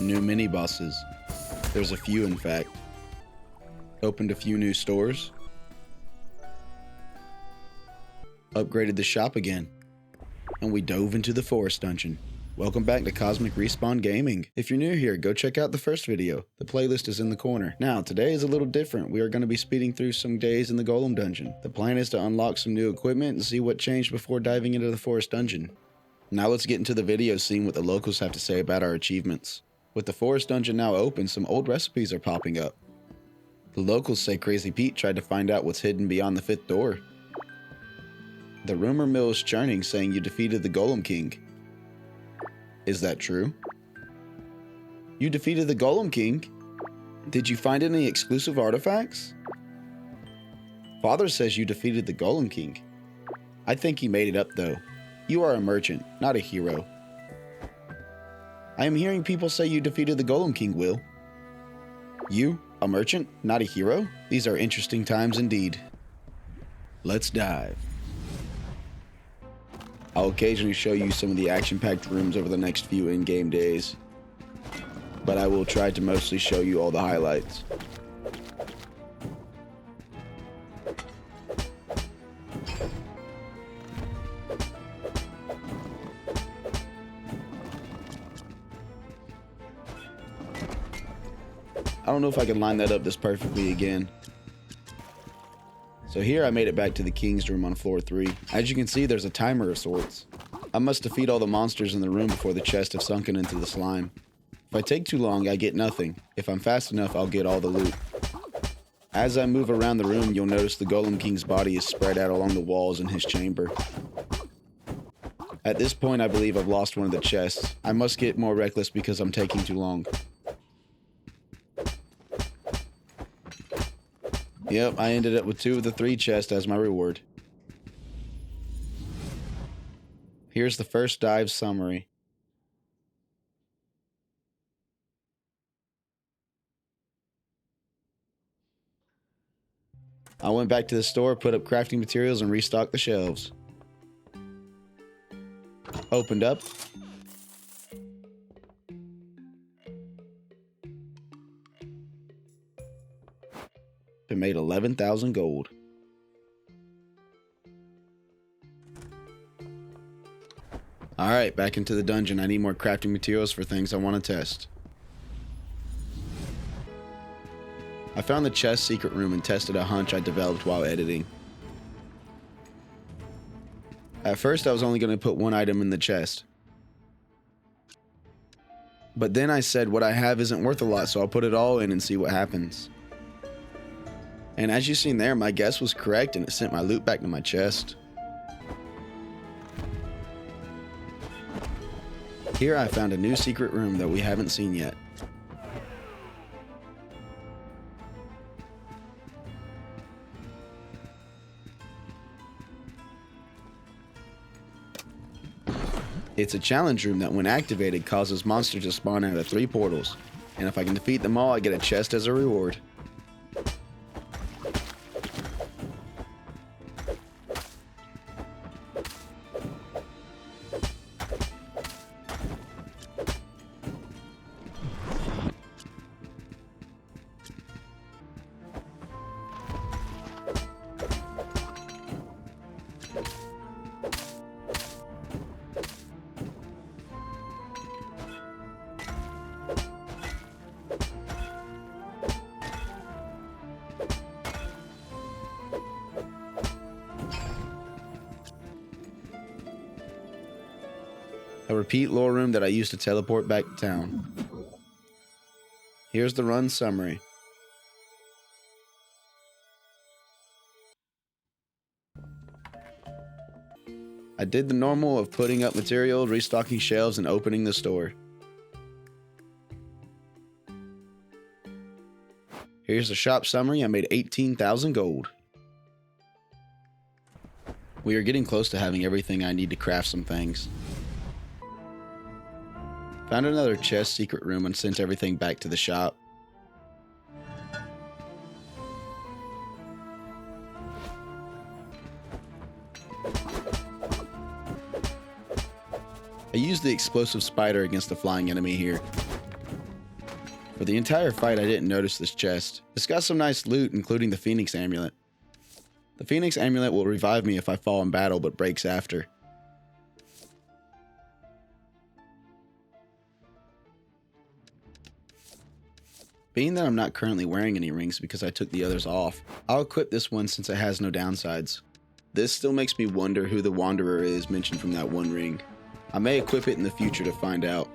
New mini-bosses. There's a few, in fact. Opened a few new stores. Upgraded the shop again. And we dove into the forest dungeon. Welcome back to Cosmic Respawn Gaming. If you're new here, go check out the first video. The playlist is in the corner. Now, today is a little different. We are going to be speeding through some days in the Golem dungeon. The plan is to unlock some new equipment and see what changed before diving into the forest dungeon. Now let's get into the video seeing what the locals have to say about our achievements. With the forest dungeon now open, some old recipes are popping up. The locals say Crazy Pete tried to find out what's hidden beyond the 5th door. The rumor mill is churning saying you defeated the Golem King. Is that true? You defeated the Golem King? Did you find any exclusive artifacts? Father says you defeated the Golem King. I think he made it up though. You are a merchant, not a hero. I am hearing people say you defeated the Golem King, Will. You, a merchant, not a hero? These are interesting times indeed. Let's dive. I'll occasionally show you some of the action-packed rooms over the next few in-game days, but I will try to mostly show you all the highlights. I don't know if I can line that up this perfectly again. So here I made it back to the King's room on floor 3. As you can see, there's a timer of sorts. I must defeat all the monsters in the room before the chests have sunken into the slime. If I take too long, I get nothing. If I'm fast enough, I'll get all the loot. As I move around the room, you'll notice the Golem King's body is spread out along the walls in his chamber. At this point, I believe I've lost one of the chests. I must get more reckless because I'm taking too long. Yep, I ended up with 2 of the 3 chests as my reward. Here's the first dive summary. I went back to the store, put up crafting materials, and restocked the shelves. Opened up. And made 11,000 gold. Alright, back into the dungeon. I need more crafting materials for things I want to test. I found the chest secret room and tested a hunch I developed while editing. At first I was only going to put 1 item in the chest. But then I said what I have isn't worth a lot, so I'll put it all in and see what happens. And as you've seen there, my guess was correct and it sent my loot back to my chest. Here I found a new secret room that we haven't seen yet. It's a challenge room that when activated causes monsters to spawn out of 3 portals. And if I can defeat them all, I get a chest as a reward. A repeat lore room that I used to teleport back to town. Here's the run summary. I did the normal of putting up material, restocking shelves, and opening the store. Here's the shop summary. I made 18,000 gold. We are getting close to having everything I need to craft some things. Found another chest secret room and sent everything back to the shop. I used the explosive spider against the flying enemy here. For the entire fight, I didn't notice this chest. It's got some nice loot, including the Phoenix Amulet. The Phoenix Amulet will revive me if I fall in battle, but breaks after. Being that I'm not currently wearing any rings because I took the others off, I'll equip this one since it has no downsides. This still makes me wonder who the Wanderer is mentioned from that one ring. I may equip it in the future to find out.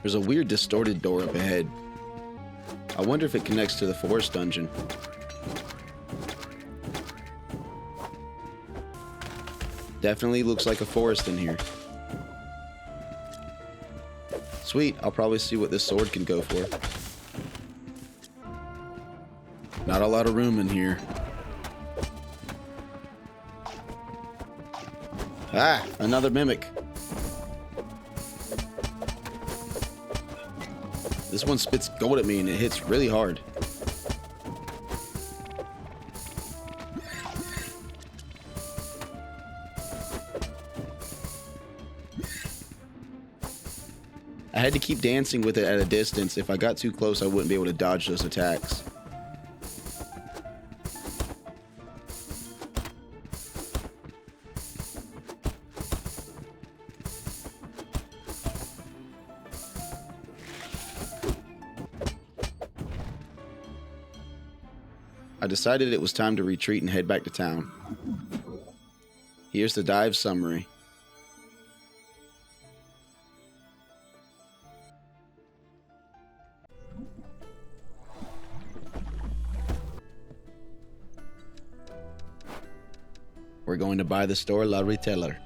There's a weird distorted door up ahead. I wonder if it connects to the forest dungeon. Definitely looks like a forest in here. Sweet, I'll probably see what this sword can go for. Not a lot of room in here. Ah, another mimic. This one spits gold at me and it hits really hard. I had to keep dancing with it at a distance. If I got too close, I wouldn't be able to dodge those attacks. I decided it was time to retreat and head back to town. Here's the dive summary. We're going to buy the store La Retailer.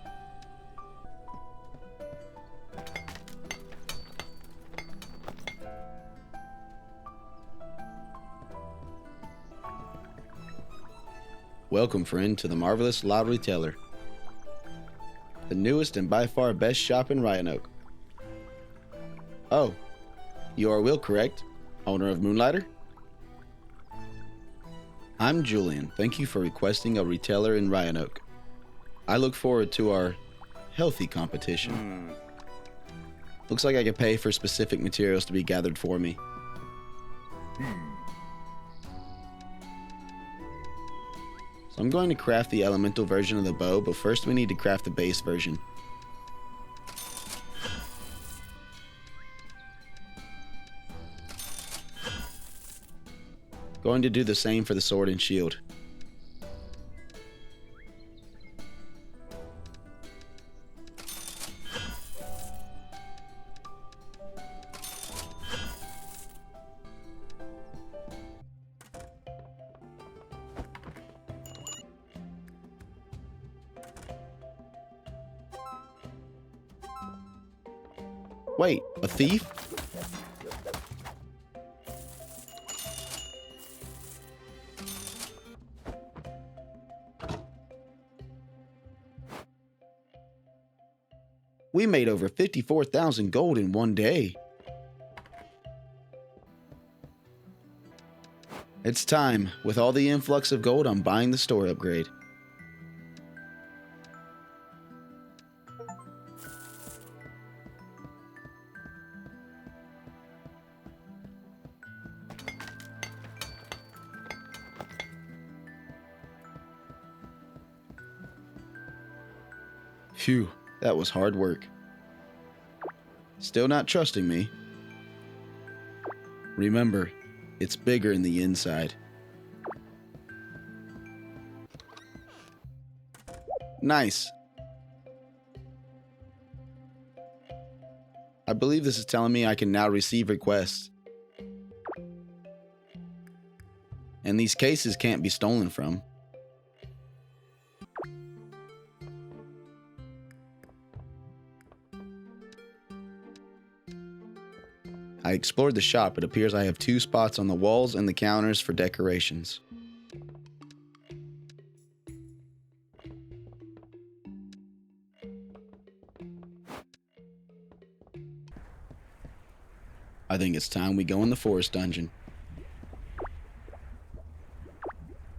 Welcome, friend, to the marvelous La Retailer, the newest and by far best shop in Ryonoke. Oh, you are Will, correct? Owner of Moonlighter? I'm Julian. Thank you for requesting a retailer in Ryonoke. I look forward to our healthy competition. Looks like I can pay for specific materials to be gathered for me. So I'm going to craft the elemental version of the bow, but first we need to craft the base version. Going to do the same for the sword and shield. Wait, a thief? We made over 54,000 gold in one day. It's time. With all the influx of gold, I'm buying the store upgrade. Phew, that was hard work. Still not trusting me? Remember, it's bigger in the inside. Nice. I believe this is telling me I can now receive requests. And these cases can't be stolen from. I explored the shop. It appears I have 2 spots on the walls and the counters for decorations. I think it's time we go in the forest dungeon.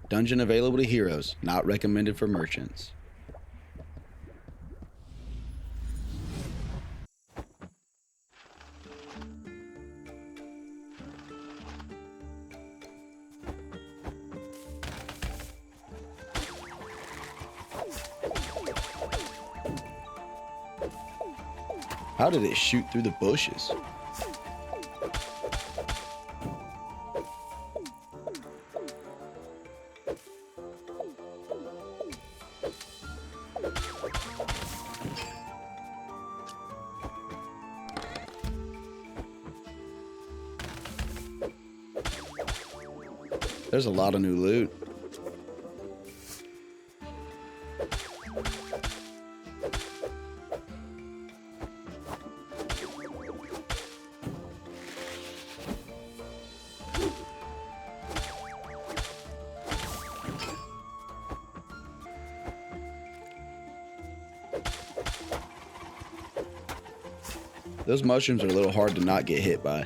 Dungeon available to heroes, not recommended for merchants. How did it shoot through the bushes? There's a lot of new loot. Those mushrooms are a little hard to not get hit by.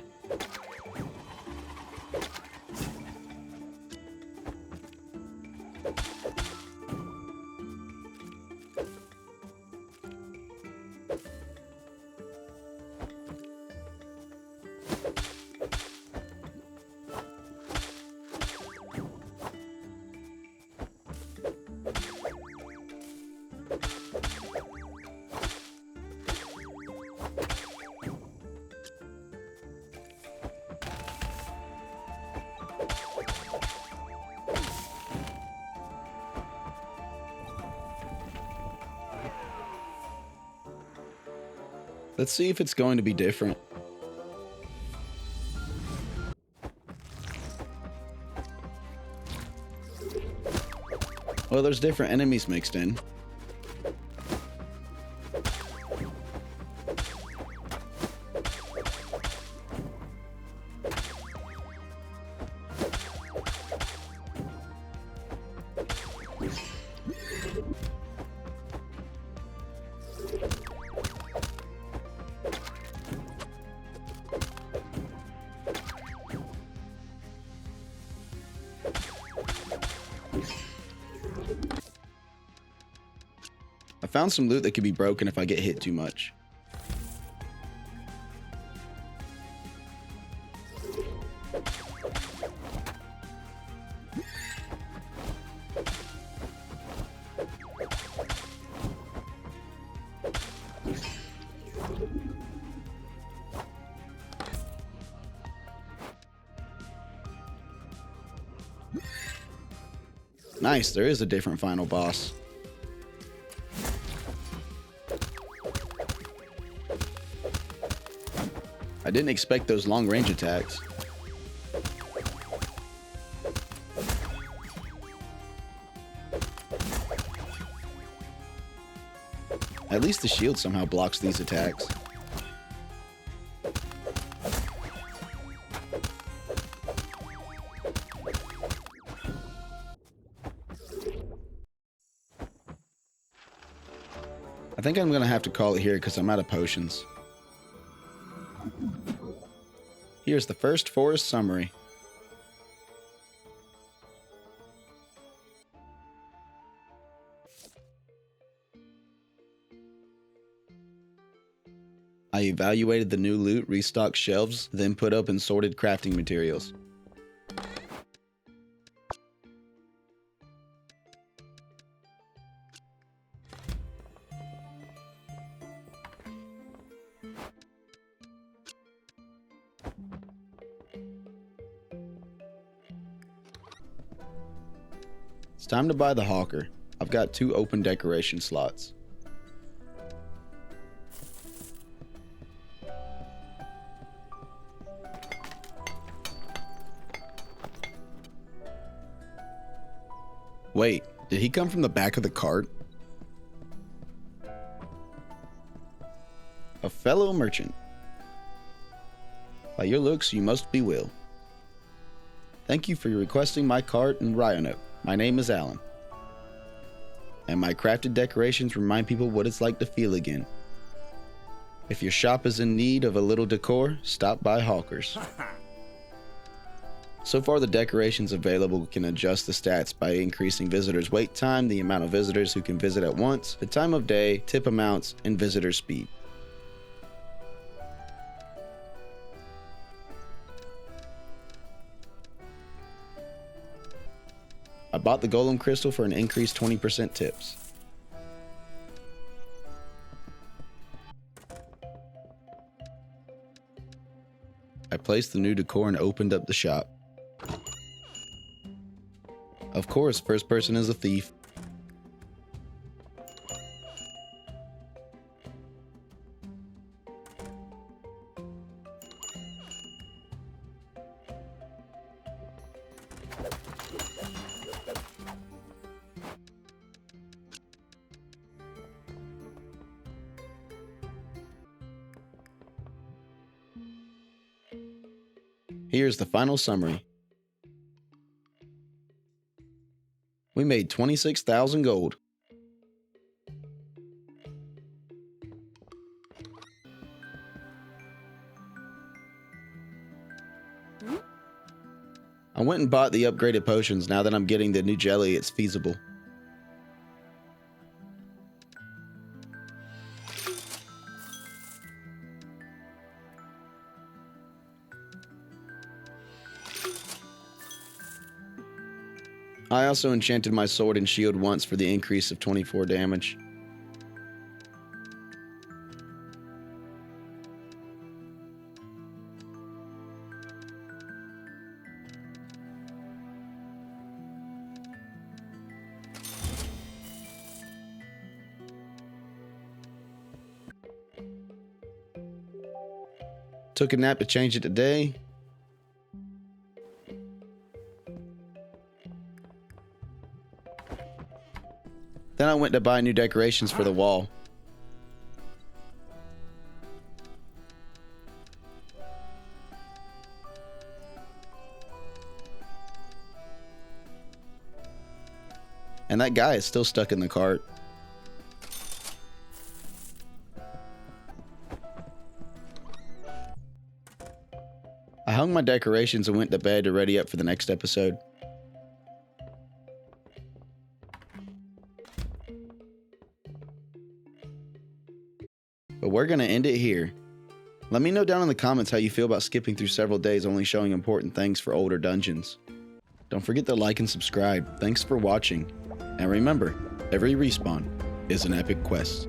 Let's see if it's going to be different. Well, there's different enemies mixed in. I found some loot that could be broken if I get hit too much. Nice, there is a different final boss. I didn't expect those long-range attacks. At least the shield somehow blocks these attacks. I think I'm gonna have to call it here because I'm out of potions. Here's the first forest summary. I evaluated the new loot, restocked shelves, then put up and sorted crafting materials. It's time to buy the Hawker. I've got 2 open decoration slots. Wait, did he come from the back of the cart? A fellow merchant. By your looks, you must be Will. Thank you for requesting my cart in Ryonoke. My name is Alan. And my crafted decorations remind people what it's like to feel again. If your shop is in need of a little decor, stop by Hawker's. So far, the decorations available can adjust the stats by increasing visitors' wait time, the amount of visitors who can visit at once, the time of day, tip amounts, and visitor speed. I bought the Golem Crystal for an increased 20% tips. I placed the new decor and opened up the shop. Of course, first person is a thief. Here's the final summary. We made 26,000 gold. I went and bought the upgraded potions. Now that I'm getting the new jelly, it's feasible. I also enchanted my sword and shield once for the increase of 24 damage. Took a nap to change it today. Then I went to buy new decorations for the wall. And that guy is still stuck in the cart. I hung my decorations and went to bed to ready up for the next episode. But we're going to end it here. Let me know down in the comments how you feel about skipping through several days only showing important things for older dungeons. Don't forget to like and subscribe. Thanks for watching. And remember, every respawn is an epic quest.